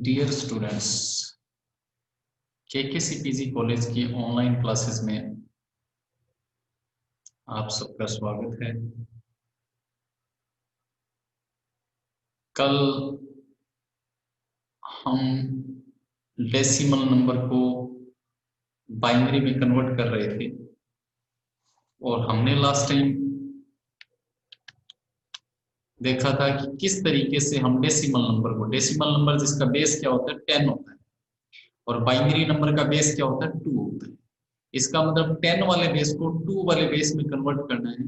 Dear students, केकेसीपीजी college की online classes में आप सबका स्वागत है। कल हम डेसिमल नंबर को बाइनरी में कन्वर्ट कर रहे थे और हमने लास्ट टाइम देखा था कि किस तरीके से हम डेसिमल नंबर जिसका बेस क्या होता है 10 होता है और बाइनरी नंबर का बेस क्या होता है 2 होता है। इसका मतलब 10 वाले बेस को 2 वाले बेस में कन्वर्ट करना है।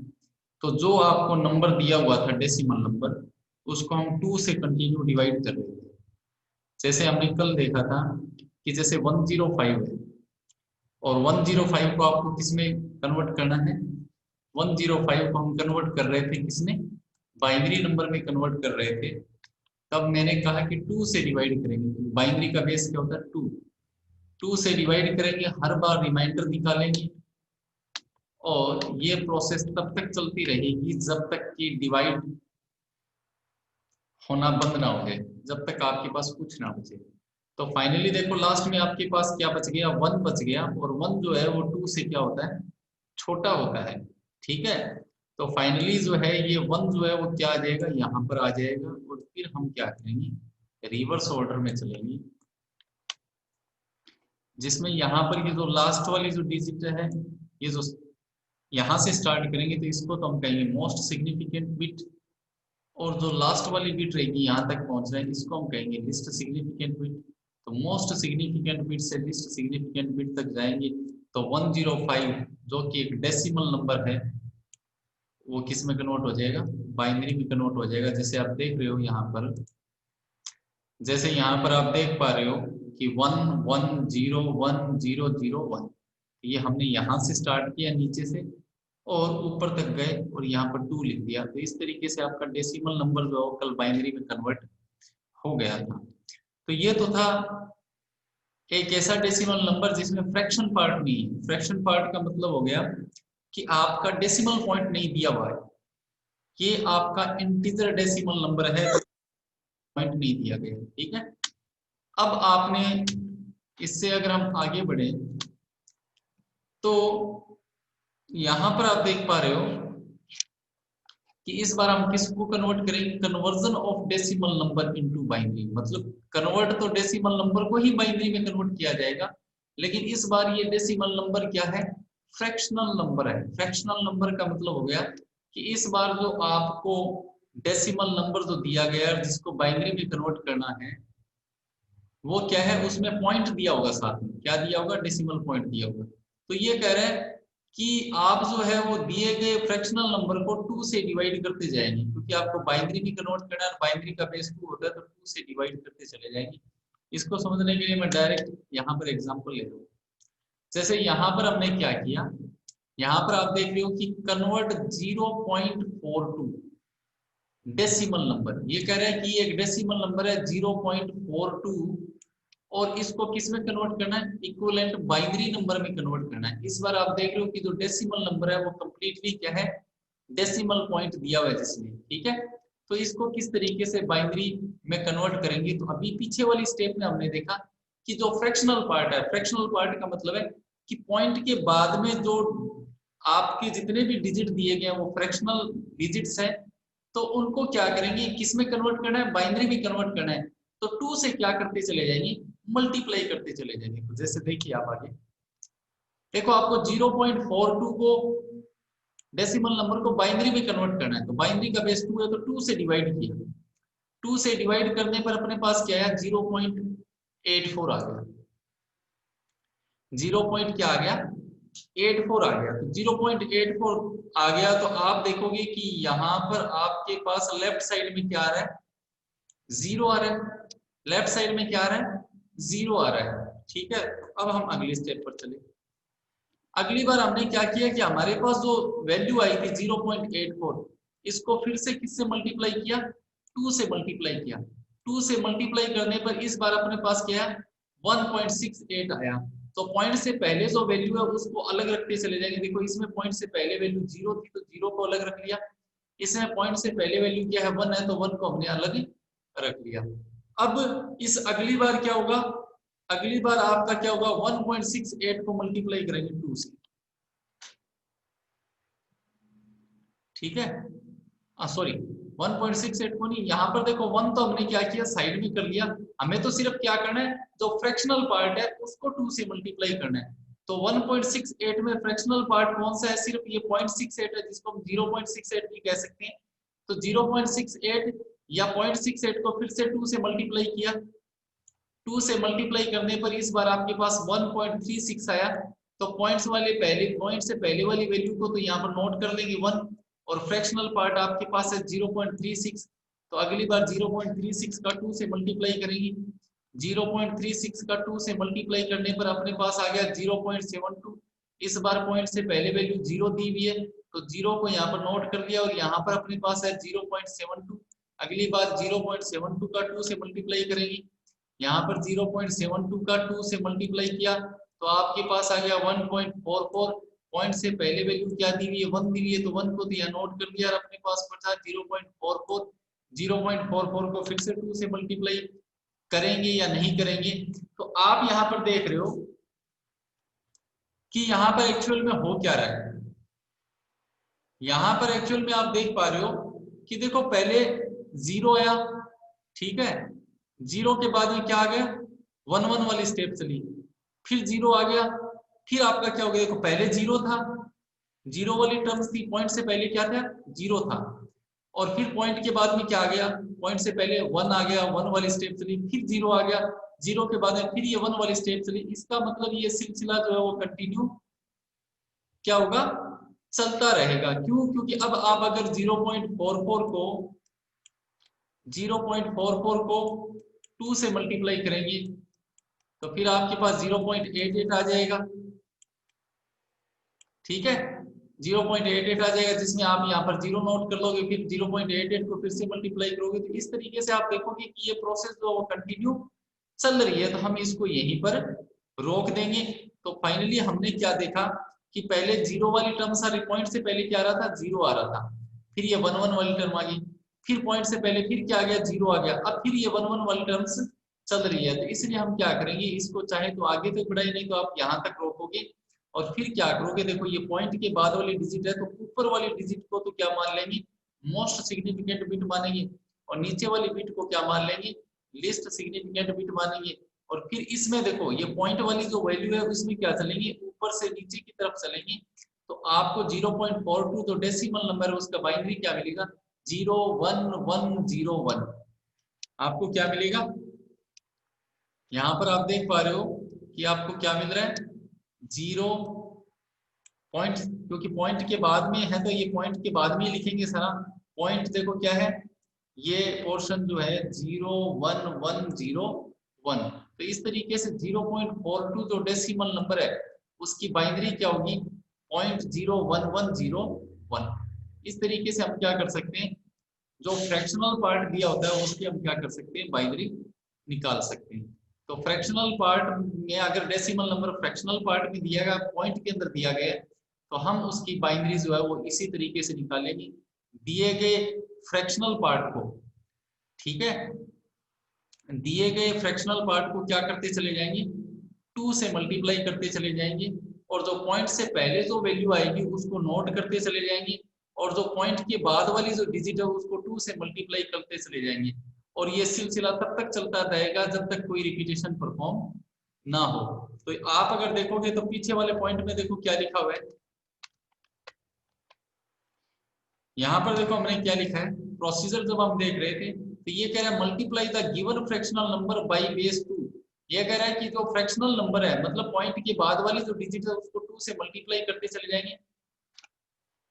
तो जो आपको नंबर दिया हुआ था डेसिमल नंबर, उसको हम 2 से कंटिन्यू डिवाइड कर रहे थे। जैसे हमने कल देखा था कि जैसे 105 है और 105 को आपको किसमें कन्वर्ट करना है, 105 को हम कन्वर्ट कर रहे थे किसमें, बाइनरी नंबर में कन्वर्ट कर रहे थे। तब मैंने कहा कि 2 से डिवाइड करेंगे। बाइनरी का बेस क्या होता है 2 से डिवाइड करेंगे, हर बार रिमाइंडर निकालेंगे और ये प्रोसेस तब तक चलती रहेगी जब तक कि डिवाइड होना बंद ना हो जाए, जब तक आपके पास कुछ ना बचे। तो फाइनली देखो लास्ट में आपके पास क्या बच गया, 1 बच गया और 1 जो है वो 2 से क्या होता है, छोटा होता है। ठीक है, तो फाइनली जो है ये 1 जो है वो क्या आ जाएगा, यहाँ पर आ जाएगा और फिर हम क्या करेंगे, रिवर्स ऑर्डर में चलेंगे, जिसमें यहाँ पर ये जो लास्ट वाली जो डिजिट है, ये जो यहाँ से स्टार्ट करेंगे तो इसको तो हम कहेंगे मोस्ट सिग्निफिकेंट बिट, और जो लास्ट वाली बिट रहेगी यहाँ तक पहुंच रहे हैं इसको हम कहेंगे लिस्ट सिग्निफिकेंट बिट। तो मोस्ट सिग्निफिकेंट बिट से लिस्ट सिग्निफिकेंट बिट तक जाएंगे तो 105 जो कि एक डेसिमल नंबर है वो किस में कन्वर्ट हो जाएगा, बाइनरी में कन्वर्ट हो जाएगा। जैसे आप देख रहे हो यहाँ पर, जैसे यहाँ पर आप देख पा रहे हो कि 1 1 0 1 0 0 1, ये हमने यहाँ से स्टार्ट किया नीचे से और ऊपर तक गए और यहाँ पर 2 लिख दिया। तो इस तरीके से आपका डेसिमल नंबर जो है कल बाइनरी में कन्वर्ट हो गया था। तो ये तो था एक ऐसा डेसिमल नंबर जिसमें फ्रैक्शन पार्ट नहीं है। फ्रैक्शन पार्ट का मतलब हो गया कि आपका डेसिमल पॉइंट नहीं दिया हुआ है, ये आपका इंटीजर डेसिमल नंबर है, पॉइंट नहीं दिया गया। ठीक है, अब आपने इससे अगर हम आगे बढ़े तो यहां पर आप देख पा रहे हो कि इस बार हम किसको कन्वर्ट करेंगे, conversion of decimal number into binary. मतलब कन्वर्ट तो डेसिमल नंबर को ही बाइनरी में कन्वर्ट किया जाएगा, लेकिन इस बार ये डेसिमल नंबर क्या है, फ्रैक्शनल नंबर है। फ्रैक्शनल नंबर का मतलब हो गया कि इस बार जो आपको डेसिमल नंबर जो दिया गया है जिसको बाइनरी में कन्वर्ट करना है वो क्या है, उसमें पॉइंट दिया होगा, साथ में क्या दिया होगा, डेसिमल पॉइंट दिया होगा। तो ये कह रहे हैं कि आप जो है वो दिए गए फ्रैक्शनल नंबर को 2 से डिवाइड करते जाएंगे, क्योंकि आपको बाइनरी में कन्वर्ट करना है, बाइनरी का बेस 2 होता है तो 2 से डिवाइड करते चले जाएंगे। इसको समझने के लिए मैं डायरेक्ट यहाँ पर एग्जांपल ले रहा हूँ। जैसे यहाँ पर हमने क्या किया, यहाँ पर आप देख रहे हो कि कन्वर्ट 0.42 डेसिमल नंबर, ये कह रहा है कि एक डेसिमल नंबर है 0.42 और इसको किस में कन्वर्ट करना है, इक्विवेलेंट बाइनरी नंबर में कन्वर्ट करना है। इस बार आप देख रहे हो कि जो डेसिमल नंबर है वो कंप्लीटली क्या है, डेसिमल पॉइंट दिया हुआ है जिसमें। ठीक है, तो इसको किस तरीके से बाइनरी में कन्वर्ट करेंगे, तो अभी पीछे वाली स्टेप में हमने देखा कि जो फ्रैक्शनल पार्ट है, फ्रैक्शनल पार्ट का मतलब है कि पॉइंट के बाद में जो आपके जितने भी डिजिट दिए गए हैं वो फ्रैक्शनल डिजिट्स है, तो उनको क्या करेंगे, किस में कन्वर्ट करना है, बाइनरी में कन्वर्ट करना है। तो 2 से क्या करते चले जाएंगे, मल्टीप्लाई करते चले जाएंगे। तो जैसे देखिए आप आगे देखो, आपको 0.42 को डेसिमल नंबर को बाइनरी में कन्वर्ट करना है, तो बाइनरी का बेस 2 है तो 2 से डिवाइड किया। 2 से डिवाइड करने पर अपने पास क्या है, 0.84 आ गया। 0 पॉइंट क्या आ गया, 84 आ गया। तो 0.84 आ गया तो आप देखोगे कि यहाँ पर आपके पास लेफ्ट साइड में क्या आ रहा है, 0 आ रहा है। लेफ्ट साइड में क्या आ रहा है, 0 आ रहा है। ठीक है, तो अब हम अगली स्टेप पर चले। अगली बार हमने क्या किया कि हमारे पास जो वैल्यू आई थी 0.84, इसको फिर से किससे मल्टीप्लाई किया, 2 से मल्टीप्लाई किया। 2 से मल्टीप्लाई करने पर इस बार अपने पास क्या है, 1.68 आया। तो पॉइंट से पहले जो वैल्यू है उसको अलग रखते चले जाएंगे। देखो इसमें पॉइंट से पहले वैल्यू 0 थी तो 0 को अलग रख लिया, इसमें पॉइंट से पहले वैल्यू क्या है 1 है तो 1 को हमने अलग रख लिया। अब इस अगली बार क्या होगा, अगली बार आपका क्या होगा, 1.68 को मल्टीप्लाई करेंगे 2 से, ठीक है, सॉरी 1.68 को नहीं, यहाँ पर देखो 1 तो हमने क्या किया, साइड में कर लिया, हमें तो सिर्फ क्या करना है, जो फ्रैक्शनल पार्ट है उसको 2 से मल्टीप्लाई करना है। तो 1.68 में फ्रैक्शनल पार्ट कौन सा है, सिर्फ ये 0.68 है, जिसको हम 0.68 भी कह सकते हैं। तो 0.68 या 0.68 को फिर से 2 से मल्टीप्लाई किया, 2 से मल्टीप्लाई करने पर इस बार आपके पास 1.36 आया। तो पॉइंट्स वाले पहले पॉइंट से पहले वाली वैल्यू को तो यहाँ पर नोट कर लेंगे 1, और फ्रैक्शनल पार्ट आपके पास है 0.36। तो अगली बार 0.36 का 2 से मल्टीप्लाई करेंगे, 0.36 का 2 से मल्टीप्लाई करने पर अपने पास आ गया 0.72। इस बार पॉइंट से पहले वैल्यू 0 दी हुई है, तो 0 को यहाँ पर नोट कर लिया, और यहाँ पर अपने पास है 0.72। अगली बार 0.72 का 2 से मल्टीप्लाई करेंगे, यहाँ पर 0.72 का 2 से मल्टीप्लाई किया, तो आपके पास आ गया 1.44। पॉइंट से पहले वैल्यू क्या दी हुई है, 1 दी हुई है, तो 1 को दिया नोट कर लिया, और अपने पास बचा 0.44। 0.44 को फिर से 2 से मल्टीप्लाई करेंगे या नहीं करेंगे। तो आप यहाँ पर देख रहे हो कि यहाँ पर एक्चुअल में हो क्या रहा है, यहाँ पर एक्चुअल में आप देख पा रहे हो कि देखो पहले 0 आया, ठीक है, 0 के बाद में क्या आ गया, 1 वाली स्टेप चली, फिर 0 आ गया, फिर आपका क्या हो गया, देखो पहले 0 था, 0 वाली टर्म्स थी, पॉइंट से पहले क्या था, 0 था, और फिर पॉइंट के बाद में क्या आ गया, पॉइंट से पहले 1 आ गया, 1 वाली स्टेप चली, फिर 0 आ गया, 0 के बाद में फिर ये 1 वाली स्टेप चली। इसका मतलब ये सिलसिला जो है वो कंटिन्यू क्या होगा, चलता रहेगा। क्यों, क्योंकि अब आप अगर 0.44 को 2 से मल्टीप्लाई करेंगे, तो फिर आपके पास 0.88 आ जाएगा, ठीक है, 0.88 आ जाएगा, जिसमें आप यहाँ पर 0 नोट कर लोगे, फिर 0.88 को फिर से मल्टीप्लाई करोगे, तो इस तरीके से आप देखोगे कि ये प्रोसेस जो कंटिन्यू चल रही है। तो हम इसको यहीं पर रोक देंगे। तो फाइनली हमने क्या देखा कि पहले 0 वाली टर्म सारी, पॉइंट से पहले क्या आ रहा था, 0 आ रहा था, फिर ये 1 वाली टर्म आ गई, फिर पॉइंट से पहले फिर क्या आ गया, 0 आ गया, अब फिर ये 1 वाली टर्म्स चल रही है। तो इसलिए हम क्या करेंगे, इसको चाहे तो आगे तक बढ़ाई, नहीं तो आप यहाँ तक रोकोगे, और फिर क्या करोगे, देखो ये पॉइंट के बाद वाली डिजिट है, तो ऊपर वाली डिजिट को तो क्या मान लेंगे, मोस्ट सिग्निफिकेंट बिट मानेंगे, और नीचे वाली बिट को क्या मान लेंगे, लिस्ट सिग्निफिकेंट बिट मानेंगे। और फिर इसमें देखो ये पॉइंट वाली जो वैल्यू है उसमें क्या चलेंगे, ऊपर से नीचे की तरफ चलेंगे। तो आपको 0.42 जो डेसिमल नंबर है उसका बाइनरी क्या मिलेगा, 01101। आपको क्या मिलेगा, यहाँ पर आप देख पा रहे हो कि आपको क्या मिल रहा है, 0 पॉइंट, क्योंकि पॉइंट के बाद में है तो ये पॉइंट के बाद में ही लिखेंगे सारा। पॉइंट देखो क्या है, ये पोर्शन जो है 01101। तो इस तरीके से 0.42 जो डेसिमल नंबर है उसकी बाइनरी क्या होगी, 0.01101। इस तरीके से हम क्या कर सकते हैं, जो फ्रैक्शनल पार्ट दिया होता है उसकी हम क्या कर सकते हैं, बाइनरी निकाल सकते हैं। तो फ्रैक्शनल पार्ट में अगर डेसिमल नंबर फ्रैक्शनल पार्ट में दिया गया, पॉइंट के अंदर दिया गया है, तो हम उसकी बाइनरी जो है वो इसी तरीके से निकालेंगे दिए गए फ्रैक्शनल पार्ट को, ठीक है, दिए गए फ्रैक्शनल पार्ट को क्या करते चले जाएंगे, 2 से मल्टीप्लाई करते चले जाएंगे, और जो पॉइंट से पहले जो वैल्यू आएगी उसको नोट करते चले जाएंगे, और जो पॉइंट के बाद वाली जो डिजिट है उसको 2 से मल्टीप्लाई करते चले जाएंगे। और ये सिलसिला तब तक चलता रहेगा जब तक कोई रिपीटेशन परफॉर्म ना हो। तो आप अगर देखोगे तो पीछे वाले पॉइंट में देखो क्या लिखा हुआ है, यहाँ पर देखो हमने क्या लिखा है, प्रोसीजर जब हम देख रहे थे तो ये कह रहा है multiply the given fractional number by base 2। ये कह रहा है कि जो फ्रैक्शनल नंबर है मतलब पॉइंट के बाद वाली जो डिजिट है उसको 2 से मल्टीप्लाई करते चले जाएंगे।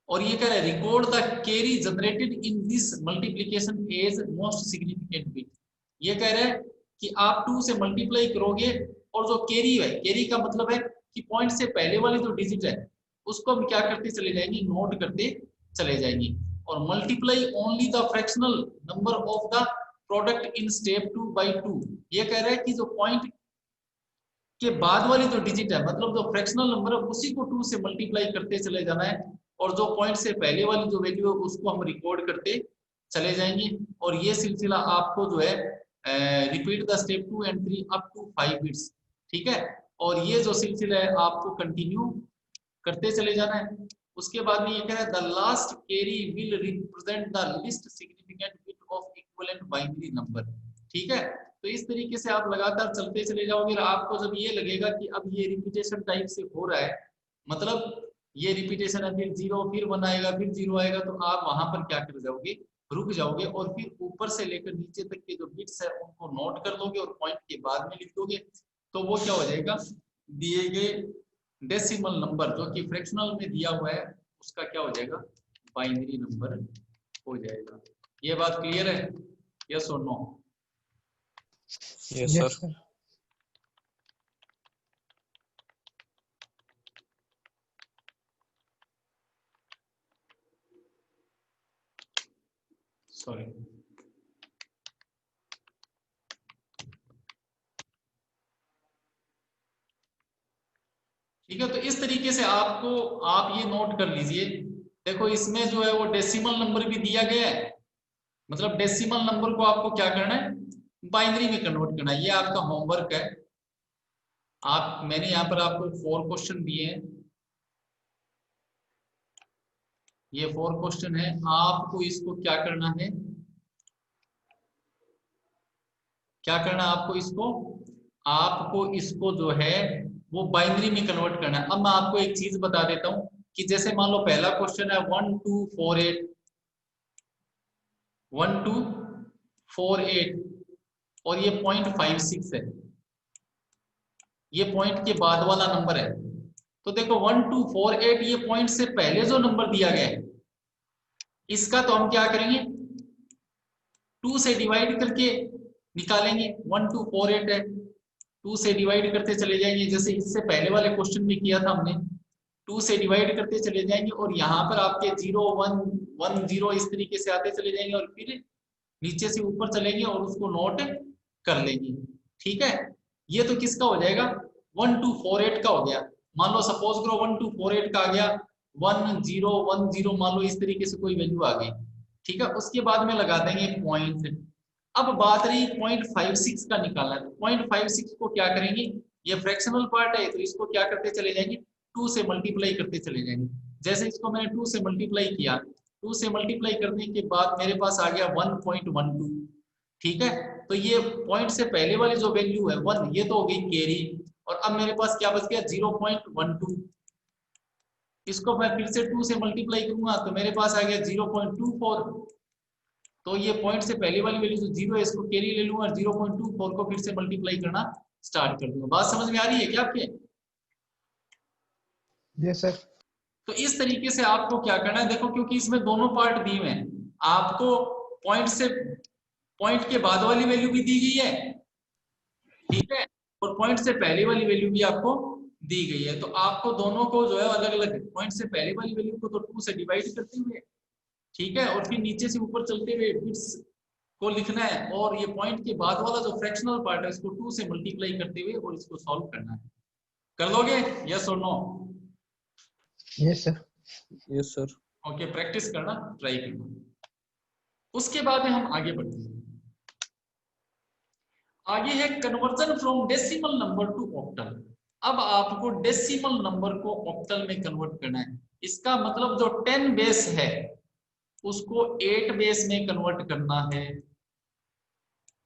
और ये कह रहा है record the carry generated in this multiplication as most significant bit. ये कह रहा है कि आप 2 से मल्टीप्लाई करोगे, और जो कैरी है, कैरी का मतलब है कि पॉइंट से पहले वाली जो डिजिट है उसको हम क्या करते चले जाएंगे, नोट करते चले जाएंगे। और multiply only the fractional number of the product in step 2 by 2। ये कह रहा है कि जो पॉइंट के बाद वाली जो डिजिट है मतलब जो फ्रैक्शनल नंबर है उसी को 2 से मल्टीप्लाई करते चले जाना है, और जो पॉइंट से पहले वाली जो वैल्यू है उसको हम रिकॉर्ड करते चले जाएंगे। और ये सिलसिला आपको जो है repeat the step 2 and 3 up to 5 bits, ठीक है। और ये जो सिलसिला है आपको कंटिन्यू करते चले जाना है। उसके बाद में ये कह रहा है the last carry will represent the least significant bit of equivalent binary number, ठीक है। तो इस तरीके से आप लगातार चलते चले जाओगे और आपको जब ये लगेगा कि अब ये रिपीटेशन टाइप से हो रहा है, मतलब ये रिपीटेशन है, फिर 0 फिर 1 आएगा फिर 0 आएगा, तो आप वहां पर क्या कर जाओगे, रुक जाओगे और फिर ऊपर से लेकर नीचे तक के जो बिट्स है उनको नोट कर दोगे और पॉइंट के बाद में लिख दोगे। तो वो क्या हो जाएगा, दिए गए डेसिमल नंबर जो कि फ्रैक्शनल में दिया हुआ है उसका क्या हो जाएगा, बाइनरी नंबर हो जाएगा। ये बात क्लियर है, यस और नो? Yes sir. सॉरी, ठीक है। तो इस तरीके से आपको, आप ये नोट कर लीजिए, देखो इसमें जो है वो डेसिमल नंबर भी दिया गया है, मतलब डेसिमल नंबर को आपको क्या करना है, बाइनरी में कन्वर्ट करना है। ये आपका होमवर्क है। आप, मैंने यहाँ पर आपको 4 क्वेश्चन दिए हैं, ये 4 क्वेश्चन है, आपको इसको क्या करना है, क्या करना है आपको इसको, आपको इसको जो है वो बाइनरी में कन्वर्ट करना है। अब मैं आपको एक चीज बता देता हूं कि जैसे मान लो पहला क्वेश्चन है 1248 1248 और ये 0.56 है, ये पॉइंट के बाद वाला नंबर है। तो देखो 1248 ये पॉइंट से पहले जो नंबर दिया गया है इसका तो हम क्या करेंगे, 2 से डिवाइड करके निकालेंगे। 1248 है, 2 से डिवाइड करते चले जाएंगे, जैसे इससे पहले वाले क्वेश्चन में किया था हमने, 2 से डिवाइड करते चले जाएंगे और यहाँ पर आपके 0 1 1 0 इस तरीके से आते चले जाएंगे और फिर नीचे से ऊपर चलेंगे और उसको नोट कर लेंगे, ठीक है। ये तो किसका हो जाएगा, 1248 का हो गया। मान लो सपोज करो 1248 का आ गया 1010 मान लो इस तरीके से कोई वैल्यू आ गई, ठीक है। उसके बाद में लगा देंगे पॉइंट। अब बात रही 0.56 का निकालना है, तो 0.56 को क्या करेंगे, ये फ्रैक्शनल पार्ट है तो इसको क्या करते चले जाएंगे, 2 से मल्टीप्लाई करते चले जाएंगे। जैसे इसको मैंने 2 से मल्टीप्लाई किया, 2 से मल्टीप्लाई करने के बाद मेरे पास आ गया 1.12, ठीक है। तो ये पॉइंट से पहले वाली जो वैल्यू है 1, ये तो हो गई कैरी, और अब मेरे पास क्या बच गया 0.12। इसको मैं फिर से 2 से मल्टीप्लाई करूंगा तो मेरे पास आ गया 0.24। तो ये पॉइंट से पहले वाली वैल्यू जो 0 है इसको कैरी ले लूंगा और 0.24 को फिर से मल्टीप्लाई करना स्टार्ट कर दूंगा। बात समझ में आ रही है क्या आपके? Yes sir. तो इस तरीके से आपको क्या करना है, देखो क्योंकि इसमें दोनों पार्ट दिए हुए हैं, आपको पॉइंट के बाद वाली वैल्यू भी दी गई है, ठीक है, और पॉइंट से पहले वाली वैल्यू भी आपको दी गई है। तो आपको दोनों को जो है अलग अलग, पॉइंट से पहले वाली वैल्यू को तो 2 से डिवाइड करते हुए, ठीक है, और फिर नीचे से ऊपर चलते हुए बिट्स को लिखना है, और ये पॉइंट के बाद वाला जो फ्रैक्शनल पार्ट है इसको 2 से मल्टीप्लाई करते हुए और इसको सॉल्व करना है। कर लोगे, यस और no? Yes sir. Yes sir. Okay, practice करना, ट्राई करना। उसके बाद में हम आगे बढ़ते हैं। आगे है conversion from decimal number two octal. अब आपको डेसिमल नंबर को ऑक्टल में कन्वर्ट करना है। इसका मतलब जो 10 बेस है उसको 8 बेस में कन्वर्ट करना है।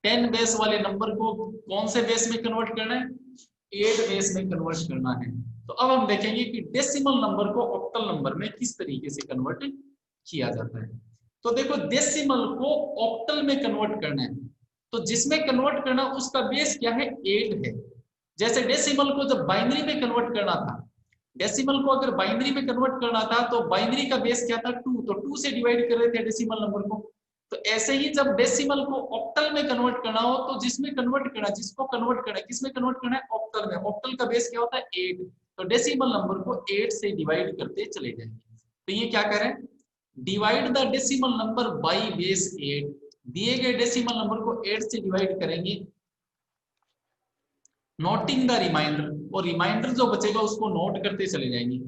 10 बेस वाले नंबर को कौन से बेस में कन्वर्ट करना है, 8 बेस में कन्वर्ट करना है। तो अब हम देखेंगे कि डेसिमल नंबर को ऑक्टल नंबर में किस तरीके से कन्वर्ट किया जाता है। तो देखो डेसिमल को ऑक्टल में कन्वर्ट करना है, तो जिसमें कन्वर्ट करना उसका बेस क्या है, 8 है। जैसे डेसिमल को जब बाइनरी में कन्वर्ट करना था, डेसिमल को अगर बाइनरी में कन्वर्ट करना था तो बाइनरी का बेस क्या था, 2, तो 2 से डिवाइड कर रहे थे डेसिमल नंबर को। तो ऐसे ही जब डेसिमल को ऑक्टल में कन्वर्ट करना हो तो जिसमें कन्वर्ट करना, जिसको कन्वर्ट करना है, किसमें कन्वर्ट करना है, ऑक्टल में। ऑक्टल का बेस क्या होता है, 8, तो डेसिमल नंबर को 8 से डिवाइड करते चले जाएंगे। तो ये क्या करें, divide the decimal number by base 8। दिए गए डेसिमल नंबर को 8 से डिवाइड करेंगे, नोटिंग द रिमाइंडर, और रिमाइंडर जो बचेगा उसको नोट करते चले जाएंगे।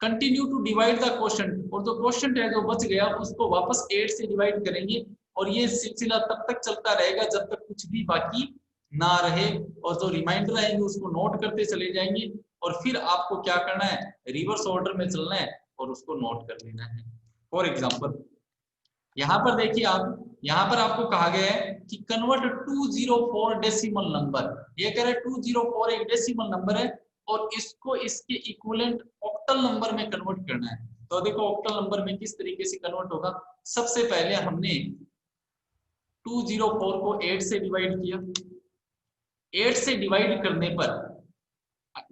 Continue to divide the quotient, और जो क्वोशंट है जो बच गया उसको वापस 8 से डिवाइड करेंगे और ये सिलसिला तब तक चलता रहेगा जब तक कुछ भी बाकी ना रहे, और जो रिमाइंडर आएंगे उसको नोट करते चले जाएंगे, और फिर आपको क्या करना है, रिवर्स ऑर्डर में चलना है और उसको नोट कर लेना है। फॉर एग्जाम्पल यहाँ पर देखिए आप, यहाँ पर आपको कहा गया है कि कन्वर्ट 204 डेसिमल नंबर, ये कह रहे हैं 204 एक डेसिमल नंबर है और इसको इसके इक्विवेलेंट ऑक्टल नंबर में कन्वर्ट करना है। तो देखो ऑक्टल नंबर में किस तरीके से कन्वर्ट होगा। सबसे पहले हमने 204 को 8 से डिवाइड किया, 8 से डिवाइड करने पर,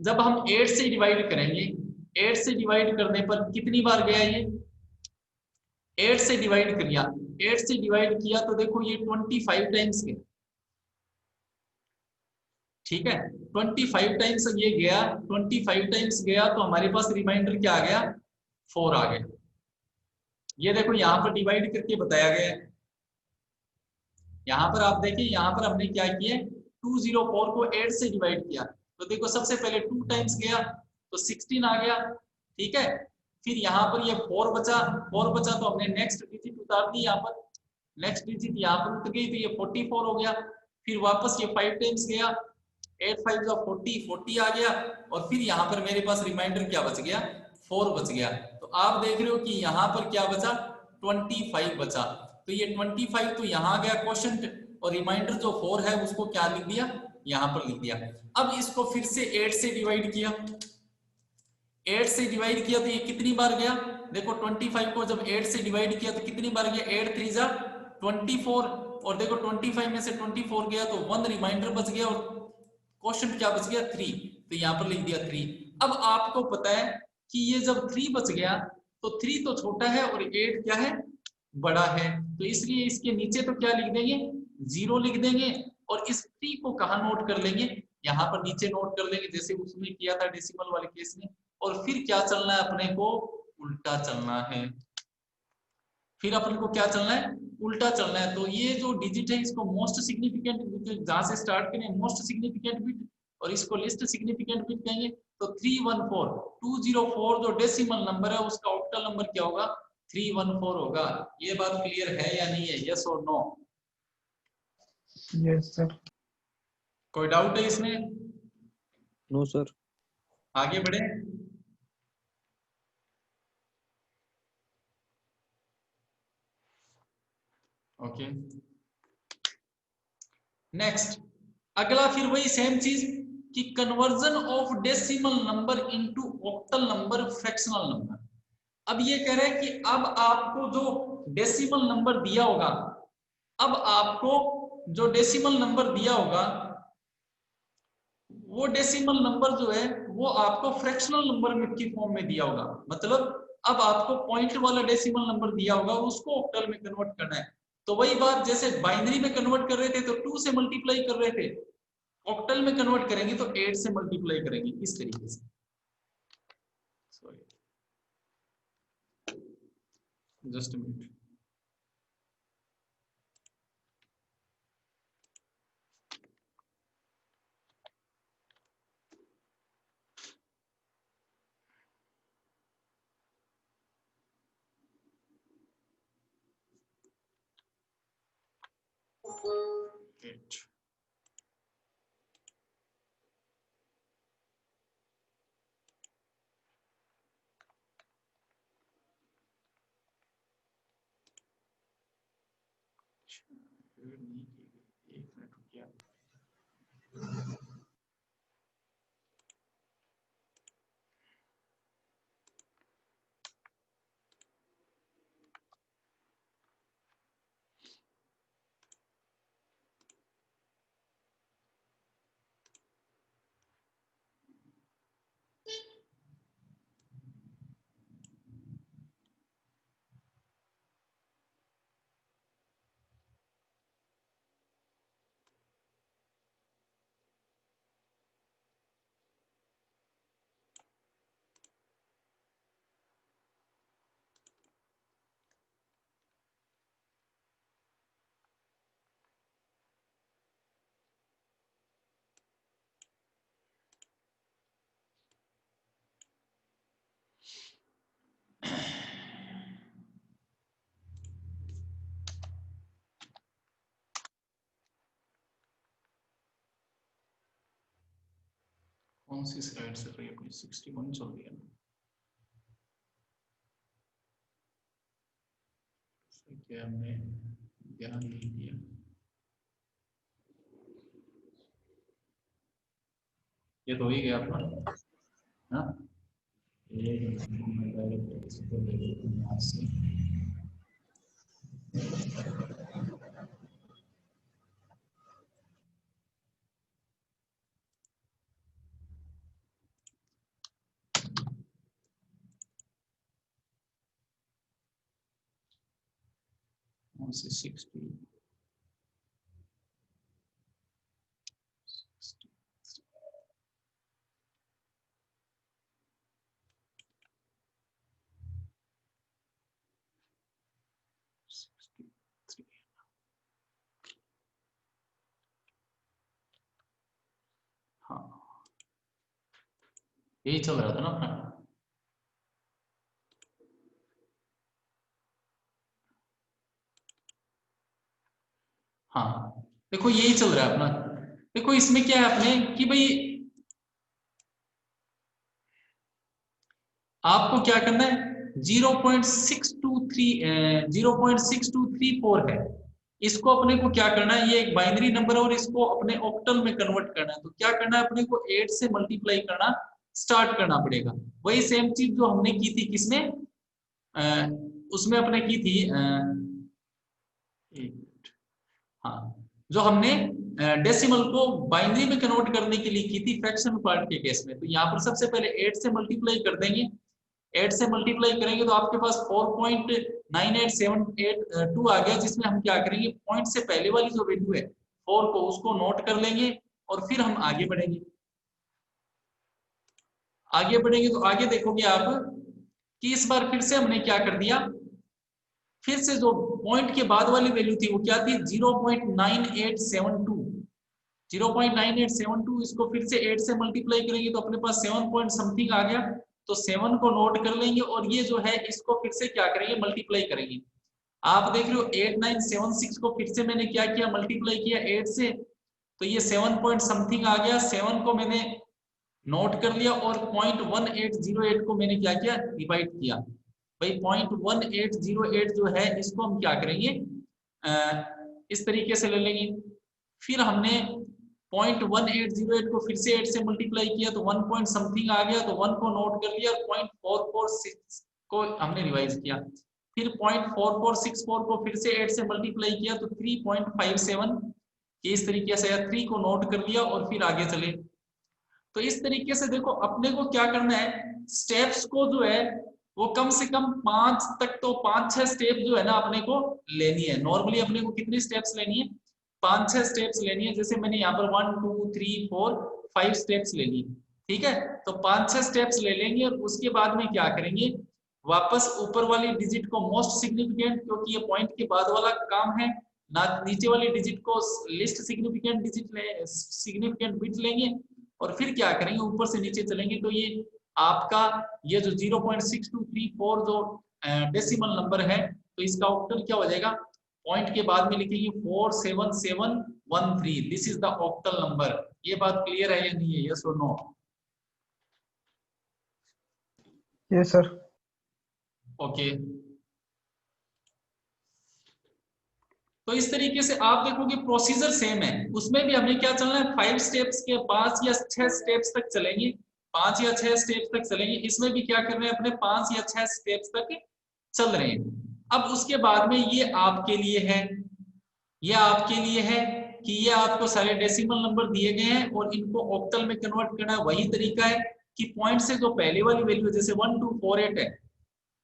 जब हम 8 से डिवाइड करेंगे, 8 से डिवाइड करने पर कितनी बार गया ये, 8 से डिवाइड किया, 8 से डिवाइड किया तो देखो ये 25 टाइम्स गया, ठीक है, 25 टाइम्स ये गया, 25 टाइम्स गया तो हमारे पास रिमाइंडर क्या आ गया, 4 आ गया। ये देखो यहाँ पर डिवाइड करके बताया गया है, यहाँ पर आप देखिए, यहाँ पर हमने क्या किया, 204 को 8 से डिवाइड किया तो देखो सबसे पहले 2 टाइम्स गया तो 16 आ गया, ठीक है, फिर यहाँ पर ये 4 बचा, 4 बचा तो हमने नेक्स्ट डिजिट उतार दी, यहाँ पर नेक्स्ट डिजिट यहाँ पर उतर गई तो ये 44 हो गया, फिर वापस ये 5 टाइम्स गया, 8 5 का 40, 40 आ गया, और फिर यहाँ पर मेरे पास रिमाइंडर क्या बच गया, 4 बच गया। तो आप देख रहे हो कि यहाँ पर क्या बचा, 25 बचा, तो ये 25 तो यहाँ आ गया क्वोशंट, और रिमाइंडर जो 4 है उसको क्या लिख दिया, यहाँ पर लिख दिया। अब इसको फिर से 8 से डिवाइड किया, 8 से डिवाइड किया तो ये कितनी बार गया, देखो 25 को जब 8 से डिवाइड किया तो कितनी बार गया, 8 3 जा 24, और देखो 25 में से 24 गया तो 1 रिमाइंडर बच गया, और क्वेश्चन क्या बच गया, 3, तो यहाँ पर लिख दिया 3। अब आपको पता है कि ये जब 3 बच गया तो 3 तो छोटा है और 8 क्या है, बड़ा है, तो इसलिए इसके नीचे तो क्या लिख देंगे, 0 लिख देंगे, और इस 3 को कहाँ नोट कर लेंगे, यहाँ पर नीचे नोट कर लेंगे जैसे उसमें किया था डेसिमल वाले केस में, और फिर क्या चलना है अपने को, उल्टा चलना है, फिर अपन को क्या चलना है, उल्टा चलना है। तो ये जो डिजिट है इसको मोस्ट सिग्निफिकेंट बिट, जहां से स्टार्ट करें मोस्ट सिग्निफिकेंट बिट, और इसको लिस्ट सिग्निफिकेंट बिट कहेंगे। तो 314 204 जो डेसिमल नंबर है उसका ऑक्टल नंबर क्या होगा, 314 होगा। ये बात क्लियर है या नहीं है, यस और नो? Yes sir. कोई डाउट है इसमें? No sir. आगे बढ़े। ओके नेक्स्ट, अगला फिर वही सेम चीज कि conversion of decimal number into octal number, fractional number. अब ये कह रहे हैं कि अब आपको जो डेसिमल नंबर दिया होगा, अब आपको जो डेसिमल नंबर दिया होगा वो डेसिमल नंबर जो है वो आपको फ्रैक्शनल नंबर में की फॉर्म में दिया होगा, मतलब अब आपको पॉइंट वाला डेसिमल नंबर दिया होगा उसको ऑक्टल में कन्वर्ट करना है। तो वही बात जैसे बाइनरी में कन्वर्ट कर रहे थे तो 2 से मल्टीप्लाई कर रहे थे, ऑक्टल में कन्वर्ट करेंगे तो 8 से मल्टीप्लाई करेंगे, इस तरीके से। Sorry just a minute. एक मिनट रुकिए। कौन सी स्लाइड चल रही है अपनी? 61 चल रही है ना? क्या हमने ध्यान नहीं दिया। ये तो हो ही गया अपना। हाँ, ये मैं डायरेक्ट इसको ले लेता हूँ यहाँ से। कौन सी 60? हाँ, यही चल रहा था ना अपना। हाँ, देखो यही चल रहा है अपना। देखो इसमें क्या है अपने कि भाई आपको क्या करना है, 0.623 है, इसको अपने को क्या करना है, ये एक बाइनरी नंबर है और इसको अपने ऑक्टल में कन्वर्ट करना है। तो क्या करना है अपने को, 8 से मल्टीप्लाई करना स्टार्ट करना पड़ेगा। वही सेम चीज जो हमने की थी किसमें, उसमें अपने की थी हाँ, जो हमने डेसिमल को बाइनरी में कन्वर्ट करने के लिए की थी फ्रैक्शन पार्ट के केस में। तो यहाँ पर सबसे पहले 8 से मल्टीप्लाई कर देंगे। 8 से मल्टीप्लाई करेंगे तो आपके पास 4.98782 आ गया, जिसमें हम क्या करेंगे, पॉइंट से पहले वाली जो वैल्यू है 4 को, उसको नोट कर लेंगे और फिर हम आगे बढ़ेंगे। आगे बढ़ेंगे तो आगे देखोगे आप कि इस बार फिर से हमने क्या कर दिया, फिर से जो पॉइंट के बाद वाली वैल्यू थी वो क्या थी, 0.9872। 0.9872 इसको फिर से 8 से मल्टीप्लाई करेंगे तो अपने पास 7 पॉइंट समथिंग आ गया। तो 7 को नोट कर लेंगे और ये जो है इसको फिर से क्या करेंगे, मल्टीप्लाई करेंगे। आप देख रहे हो 8976 को फिर से मैंने क्या किया, मल्टीप्लाई किया 8 से, तो ये 7 पॉइंट समथिंग आ गया। 7 को मैंने नोट कर लिया और 0.1808 को मैंने क्या किया, डिवाइड किया। भाई 0.1808 जो है इसको हम क्या करेंगे, इस तरीके से ले लेंगे। फिर हमने 0.1808 को फिर से 8 से मल्टीप्लाई किया तो 1 पॉइंट समथिंग आ गया, तो 1 को नोट कर लिया और 0.446 को हमने रिवाइज किया। फिर 0.4464 को फिर से 8 से मल्टीप्लाई किया तो 3.57, इस तरीके से 3 को नोट कर लिया और फिर आगे चले। तो इस तरीके से देखो अपने को क्या करना है, स्टेप्स को जो है वो कम से कम 5 तक, तो 5-6 स्टेप जो है ना अपने को लेनी है। नॉर्मली अपने को कितनी स्टेप्स लेनी है, 5-6 स्टेप्स लेनी है। जैसे मैंने यहाँ पर 1 2 3 4 5 स्टेप्स ले ली, ठीक है। तो 5-6 स्टेप्स ले लेंगे और उसके बाद में क्या करेंगे, वापस ऊपर वाली डिजिट को मोस्ट सिग्निफिकेंट, क्योंकि ये पॉइंट के बाद वाला काम है ना, नीचे वाली डिजिट को लिस्ट सिग्निफिकेंट डिजिट ले, सिग्निफिकेंट बिट लेंगे और फिर क्या करेंगे, ऊपर से नीचे चलेंगे। तो ये आपका ये जो 0.6234 जो डेसिमल नंबर है, तो इसका ऑक्टल क्या हो जाएगा, पॉइंट के बाद में लिखेंगे 47713, this is the octal number. ये बात क्लियर है या नहीं है, यस और नो? Yes sir. ओके, तो इस तरीके से आप देखोगे प्रोसीजर सेम है, उसमें भी हमें क्या चलना है, 5 स्टेप्स के 5 या 6 स्टेप्स तक चलेंगे, 5 या 6 स्टेप्स तक चलेंगे। इसमें भी क्या कर रहे हैं, अपने 5 या 6 स्टेप्स तक चल रहे हैं। अब उसके बाद में ये आपके लिए है, ये आपके लिए है कि ये आपको सारे डेसिमल नंबर दिए गए हैं और इनको ऑक्टल में कन्वर्ट करना है। वही तरीका है कि पॉइंट से जो पहले वाली वैल्यू जैसे 1248 है,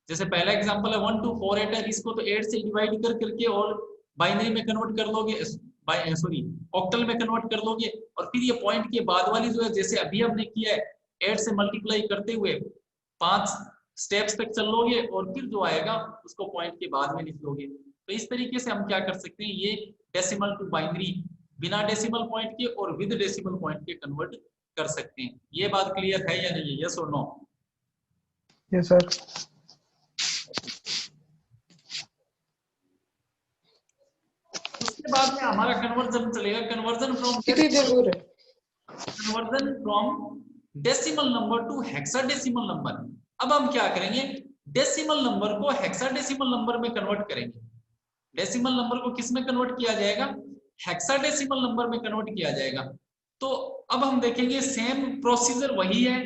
जैसे पहला एग्जांपल है 1248 है, इसको तो 8 से डिवाइड कर करके और बाइनरी में कन्वर्ट कर लोगे, सॉरी ऑक्टल में कन्वर्ट कर लोगे। और फिर ये पॉइंट के बाद वाली जो है, जैसे अभी हमने किया है 8 से मल्टीप्लाई करते हुए 5 स्टेप्स तक चल लोगे और फिर जो आएगा उसको पॉइंट के बाद में लिख लोगे। तो इस तरीके से हम क्या कर सकते हैं, ये डेसिमल टू बाइनरी बिना डेसिमल पॉइंट के और विद डेसिमल पॉइंट के कन्वर्ट कर सकते हैं। ये बात क्लियर है या नहीं है, यस और नो? Yes sir. उसके बाद में हमारा कन्वर्जन चलेगा, conversion from decimal number two hexadecimal number. अब हम क्या करेंगे, डेसिमल नंबर को हेक्साडेसिमल नंबर में कन्वर्ट करेंगे। डेसिमल नंबर को किस में कन्वर्ट किया जाएगा, हेक्साडेसिमल नंबर में कन्वर्ट किया जाएगा। तो अब हम देखेंगे सेम प्रोसीजर वही है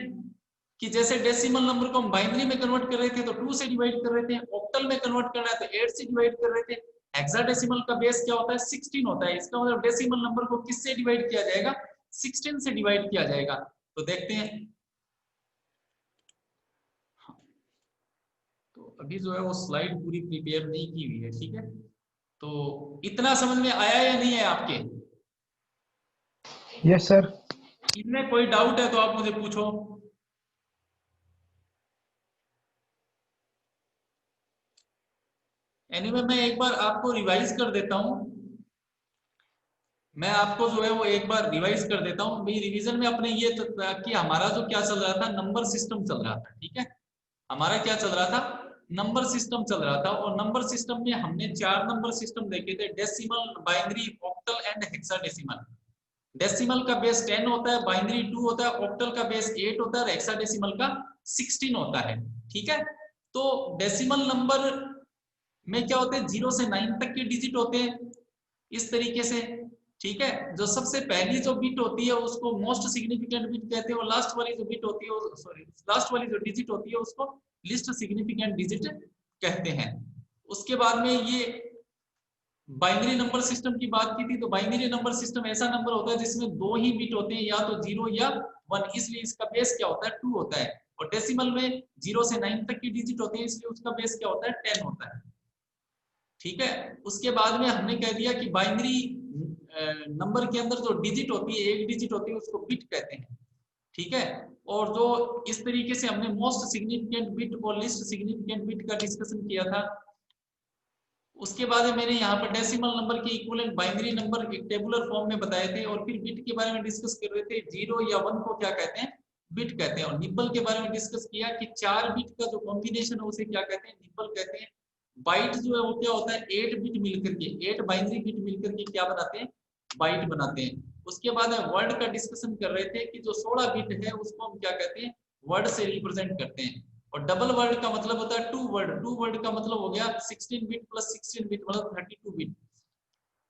कि जैसे डेसिमल नंबर को हम बाइनरी में कन्वर्ट कर रहे थे तो 2 से डिवाइड कर रहे थे, ऑक्टल में कन्वर्ट करना है तो 8 से डिवाइड कर रहे थे। हेक्साडेसिमल का बेस क्या होता है, 16 होता है। इसका मतलब डेसिमल नंबर को किससे डिवाइड किया जाएगा, 16 से डिवाइड किया जाएगा। तो देखते हैं, तो अभी जो है वो स्लाइड पूरी प्रिपेयर नहीं की हुई है, ठीक है। तो इतना समझ में आया या नहीं है आपके? Yes sir. इनमें कोई डाउट है तो आप मुझे पूछो। एनीवे मैं एक बार आपको रिवाइज कर देता हूं, मैं आपको जो है वो एक बार रिवाइज कर देता हूं। भाई रिवीजन में अपने ये कि हमारा जो क्या चल रहा था, नंबर सिस्टम चल रहा था, ठीक है। हमारा क्या चल रहा था, नंबर सिस्टम चल रहा था। और नंबर सिस्टम में हमने 4 नंबर सिस्टम देखे थे, decimal, binary, octal and hexadecimal. Decimal का बेस 10 होता है, बाइनरी 2 होता है, ऑक्टल का बेस 8 होता है और हेक्साडेसिमल का 16 होता है, ठीक है। तो डेसिमल नंबर में क्या होते हैं, 0 से 9 तक के डिजिट होते हैं इस तरीके से, ठीक है। जो सबसे पहली जो बिट होती है उसको मोस्ट सिग्निफिकेंट बिट कहते हैं, और लास्ट वाली जो बिट होती है, सॉरी, लास्ट वाली जो डिजिट होती है उसको लिस्ट सिग्निफिकेंट डिजिट कहते हैं। उसके बाद में ये बाइनरी नंबर सिस्टम की बात की थी, तो बाइनरी नंबर सिस्टम ऐसा नंबर होता है जिसमें 2 ही बिट होते हैं, या तो 0 या 1, इसलिए इसका बेस क्या होता है, 2 होता है। और डेसिमल में 0 से 9 तक की डिजिट होते हैं, इसलिए उसका बेस क्या होता है, 10 होता है, ठीक है। उसके बाद में हमने कह दिया कि बाइनरी नंबर के अंदर जो डिजिट होती है, एक डिजिट होती है, उसको बिट कहते हैं, ठीक है। और जो इस तरीके से हमने मोस्ट सिग्निफिकेंट बिट और लिस्ट सिग्निफिकेंट बिट का डिस्कशन किया था। उसके बाद मैंने यहाँ पर डेसिमल नंबर के इक्विवेलेंट बाइनरी नंबर एक टेबुलर फॉर्म में बताए थे, और फिर बिट के बारे में डिस्कस कर रहे थे। 0 या 1 को क्या कहते हैं, बिट कहते हैं। और निब्बल के बारे में डिस्कस किया कि 4 बिट का जो कॉम्बिनेशन है उसे क्या कहते हैं, निब्बल कहते हैं। बाइट जो है वो क्या होता है, 8 बिट मिलकर के, 8 बाइनरी बिट मिलकर के क्या बनाते हैं, बाइट बनाते हैं। उसके बाद वर्ड का डिस्कशन कर रहे थे कि जो 16 बिट है उसको हम क्या कहते हैं, वर्ड से रिप्रेजेंट करते हैं। और डबल वर्ड का मतलब होता है 2 वर्ड, 2 वर्ड का मतलब हो गया 16 बिट प्लस 16 बिट मतलब 32 बिट।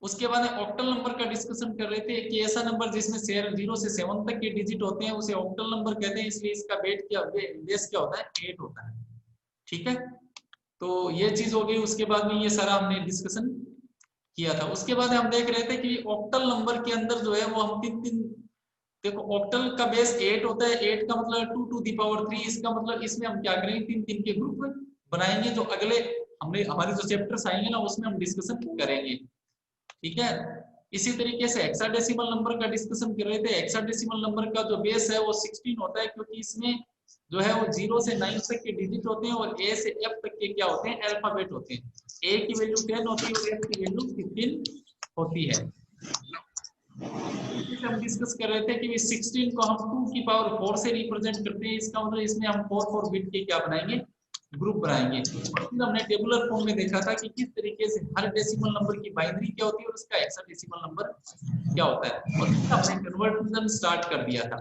उसके बाद ऑक्टल नंबर का डिस्कशन कर रहे थे कि ऐसा नंबर जिसमें 0 से 7 तक के डिजिट होते हैं उसे ऑक्टल नंबर कहते हैं, इसलिए इसका बेस क्या होता है, 8 होता है, ठीक है। तो ये चीज हो गई। उसके बाद में ये सारा हमने डिस्कशन किया था। उसके बाद हम देख रहे थे कि ऑक्टल नंबर के अंदर जो है वो हम तीन, देखो ऑक्टल का बेस 8 होता है, 8 का मतलब 2 टू दी पावर 3। इसका मतलब इसमें हम क्या करेंगे, 3 के ग्रुप बनाएंगे, जो अगले हमने हमारे जो चैप्टर्स आएंगे ना उसमें हम डिस्कशन करेंगे, ठीक है। इसी तरीके से हेक्साडेसिमल नंबर का डिस्कशन कर रहे थे। हेक्साडेसिमल नंबर का जो बेस है वो 16 होता है, क्योंकि इसमें जो है वो 0 से 9 तक के डिजिट होते हैं, और ए से एफ तक के क्या होते हैं, अल्फाबेट होते हैं। ए की वैल्यू 10 होती है और एफ की वैल्यू 15 होती है। इसे हम डिस्कस कर रहे थे कि 16 को हम 2 की पावर 4 से रिप्रेजेंट करते हैं, इसका मतलब इसमें हम 4 बिट के क्या बनाएंगे, ग्रुप बनाएंगे। और फिर हमने टेबुलर फॉर्म में देखा था कि किस तरीके से हर डेसिमल नंबर की बाइनरी क्या होती है और उसका हेक्साडेसिमल नंबर क्या होता है। और फिर हमने कन्वर्जन स्टार्ट कर दिया था।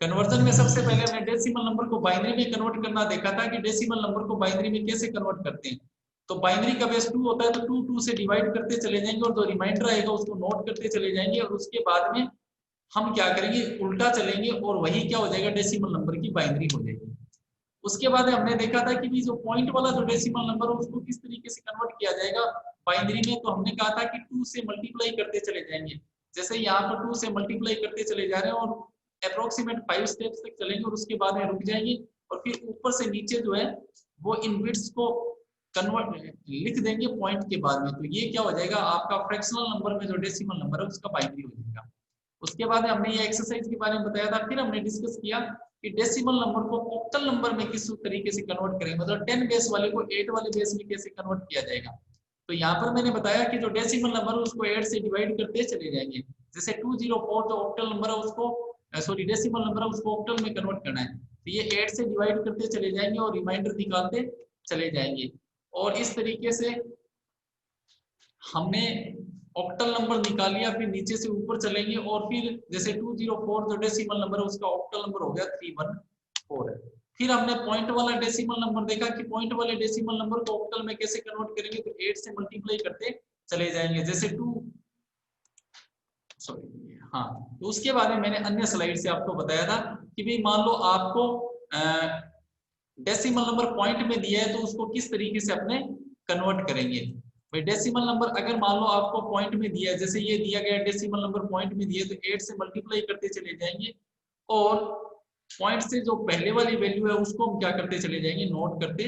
कन्वर्जन में सबसे पहले हमने डेसिमल नंबर को बाइनरी में कन्वर्ट करना देखा था कि डेसिमल नंबर को बाइनरी में कैसे कन्वर्ट करते हैं। तो बाइनरी का बेस 2 होता है, तो 2 से डिवाइड करते चले जाएंगे, और जो रिमाइंडर आएगा उसको नोट करते चले जाएंगे, और उसके बाद में हम क्या करेंगे, उल्टा चलेंगे, और वही क्या हो जाएगा, डेसिमल नंबर की बाइनरी हो जाएगी। उसके बाद हमने देखा था कि जो पॉइंट वाला जो डेसिमल नंबर है उसको किस तरीके से कन्वर्ट किया जाएगा बाइनरी में। तो हमने कहा था कि 2 से मल्टीप्लाई करते चले जाएंगे। जैसे यहाँ पर 2 से मल्टीप्लाई करते चले जा रहे हैं, और अप्रोक्सीमेट 5 स्टेप्स तक चलेंगे, और उसके बाद में रुक जाएंगे, और फिर ऊपर से नीचे जो है वो इन बिट्स को कन्वर्ट लिख देंगे पॉइंट के बाद में। तो ये क्या हो जाएगा, आपका फ्रैक्शनल नंबर में जो डेसिमल नंबर है उसका बाइनरी हो जाएगा। उसके बाद हमने ये एक्सरसाइज के बारे में बताया था। फिर हमने डिस्कस किया कि डेसिमल नंबर को ऑक्टल नंबर में किस तरीके से कन्वर्ट करेंगे, मतलब 10 बेस वाले को 8 वाले बेस में कैसे कन्वर्ट किया जाएगा। तो यहाँ पर मैंने बताया कि जो डेसिमल नंबर है उसको 8 से डिवाइड करते चले जाएंगे। जैसे 204 जो ऑक्टल नंबर है उसको, सॉरी डेसिमल नंबर है उसको ऑक्टल में कन्वर्ट करना है, तो ये 8 से डिवाइड करते चले जाएंगे और रिमाइंडर निकालते चले जाएंगे। और इस तरीके से हमने ऑक्टल नंबर निकाल लिया, फिर नीचे से ऊपर चलेंगे और फिर जैसे 204 जो डेसिमल नंबर है उसका ऑक्टल नंबर हो गया 314 है। फिर हमने पॉइंट वाला डेसिमल नंबर देखा कि पॉइंट वाले डेसिमल नंबर को ऑक्टल में कैसे कन्वर्ट करेंगे, तो 8 से मल्टीप्लाई करते चले जाएंगे। जैसे हाँ, तो उसके बारे में मैंने अन्य स्लाइड से आपको बताया था कि भाई मान लो आपको डेसिमल नंबर पॉइंट में दिया है तो उसको किस तरीके से अपने कन्वर्ट करेंगे। भाई डेसिमल नंबर अगर मान लो आपको पॉइंट में दिया है, जैसे ये दिया गया डेसिमल नंबर पॉइंट में दिया है, तो 8 से मल्टीप्लाई करते चले जाएंगे और पॉइंट से जो पहले वाली वैल्यू है उसको हम क्या करते चले जाएंगे, नोट करते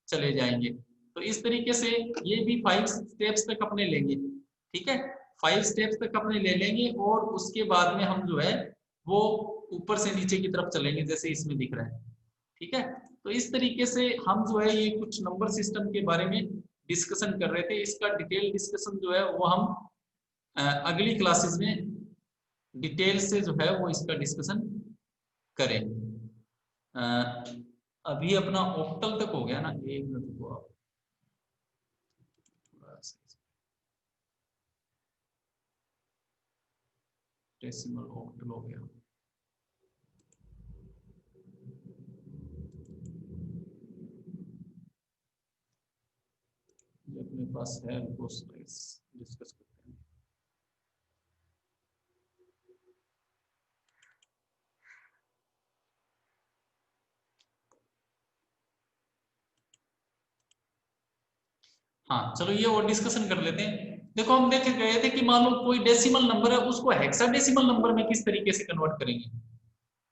चले जाएंगे। तो इस तरीके से ये भी 5 स्टेप्स तक अपने लेंगे। ठीक है, 5 स्टेप्स तक अपने ले लेंगे और उसके बाद में हम जो है वो ऊपर से नीचे की तरफ चलेंगे जैसे इसमें दिख रहा है। ठीक है, तो इस तरीके से हम जो है ये कुछ नंबर सिस्टम के बारे में डिस्कशन कर रहे थे। इसका डिटेल डिस्कशन जो है वो हम अगली क्लासेस में डिटेल से जो है वो इसका डिस्कशन करें। अभी अपना ऑक्टल तक हो गया ना, 1 मिनट को आप डेसिमल ऑक्टल हो गया। ये अपने पास है, वो स्लाइड्स डिस्कस करते हैं। हाँ चलो ये और डिस्कशन कर लेते हैं। देखो हम देख गए थे कि मान लो कोई डेसिमल नंबर है उसको हेक्साडेसिमल नंबर में किस तरीके से कन्वर्ट करेंगे।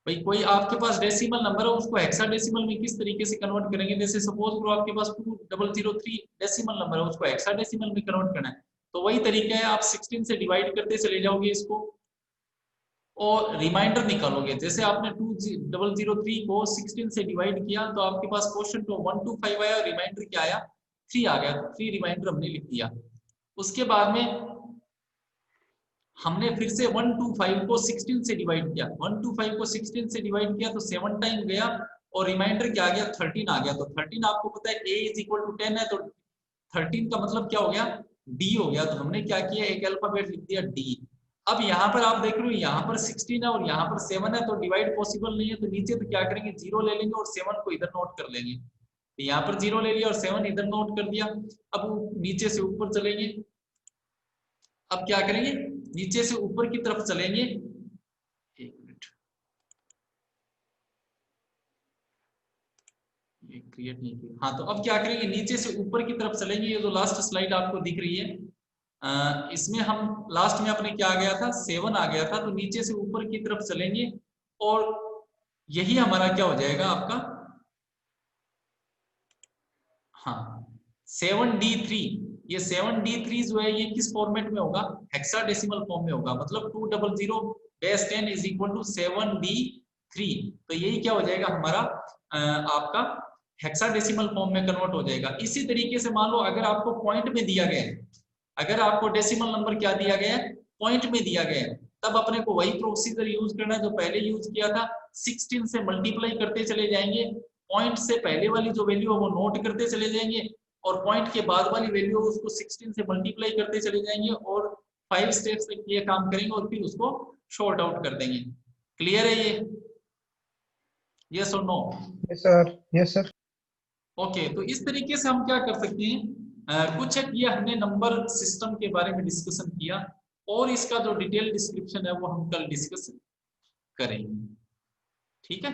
भाई कोई आपके पास डेसिमल नंबर है उसको हेक्साडेसिमल में किस तरीके से कन्वर्ट करेंगे। जैसे सपोज करो आपके पास 2003 डेसिमल नंबर है उसको हेक्साडेसिमल में कन्वर्ट करना है, तो वही तरीका है, आप 16 से डिवाइड करते चले जाओगे इसको और रिमाइंडर निकालोगे। जैसे आपने 2003 को 16 से डिवाइड किया तो आपके पास क्वेश्चन तो 125 आया और रिमाइंडर क्या आया, 3 आ गया, तो 3 रिमाइंडर हमने लिख दिया। उसके बाद में हमने फिर से 125 को 16 से डिवाइड किया, 125 को 16 से डिवाइड किया तो 7 टाइम गया और रिमाइंडर क्या आ गया, 13 आ गया। तो 13 आपको पता है a = 10 है, तो 13 का मतलब क्या हो गया, d हो गया। तो हमने क्या किया, एक अल्फाबेट लिख दिया d। अब यहाँ पर आप देख रहे हो यहाँ पर 16 है और यहाँ पर 7 है, तो डिवाइड पॉसिबल नहीं है, तो नीचे तो क्या करेंगे, 0 ले लेंगे और 7 को इधर नोट कर लेंगे। तो यहाँ पर 0 ले लिया और 7 इधर नोट कर दिया। अब नीचे से ऊपर चलेंगे, अब क्या करेंगे, नीचे से ऊपर की तरफ चलेंगे। एक मिनट, ये क्रिएट नहीं किया। हाँ, तो अब क्या करेंगे, नीचे से ऊपर की तरफ चलेंगे। ये जो लास्ट स्लाइड आपको दिख रही है इसमें हम लास्ट में अपने क्या आ गया था, 7 आ गया था। तो नीचे से ऊपर की तरफ चलेंगे और यही हमारा क्या हो जाएगा आपका, हाँ 7d3। ये 7d3 जो है ये किस फॉर्मेट में होगा, हेक्साडेसिमल फॉर्म में होगा। मतलब 200-10 = 7d3। तो यही क्या हो जाएगा हमारा आपका हेक्साडेसिमल फॉर्म में कन्वर्ट हो जाएगा। इसी तरीके से मान लो अगर आपको पॉइंट में दिया गया है, अगर आपको डेसिमल नंबर क्या दिया गया है, पॉइंट में दिया गया है, तब अपने को वही प्रोसीजर यूज करना है जो पहले यूज किया था। 16 से मल्टीप्लाई करते चले जाएंगे, पॉइंट से पहले वाली जो वैल्यू है वो नोट करते चले जाएंगे और पॉइंट के बाद वाली वैल्यू उसको 16 से मल्टीप्लाई करते चले जाएंगे और 5 स्टेप्स तक ये काम करेंगे और फिर उसको शॉर्ट आउट कर देंगे। क्लियर है ये, यस और no? Yes sir, yes sir. Okay, तो इस तरीके से हम क्या कर सकते हैं, कुछ एक ये हमने नंबर सिस्टम के बारे में डिस्कशन किया और इसका जो डिटेल डिस्क्रिप्शन है वो हम कल डिस्कस करेंगे। ठीक है।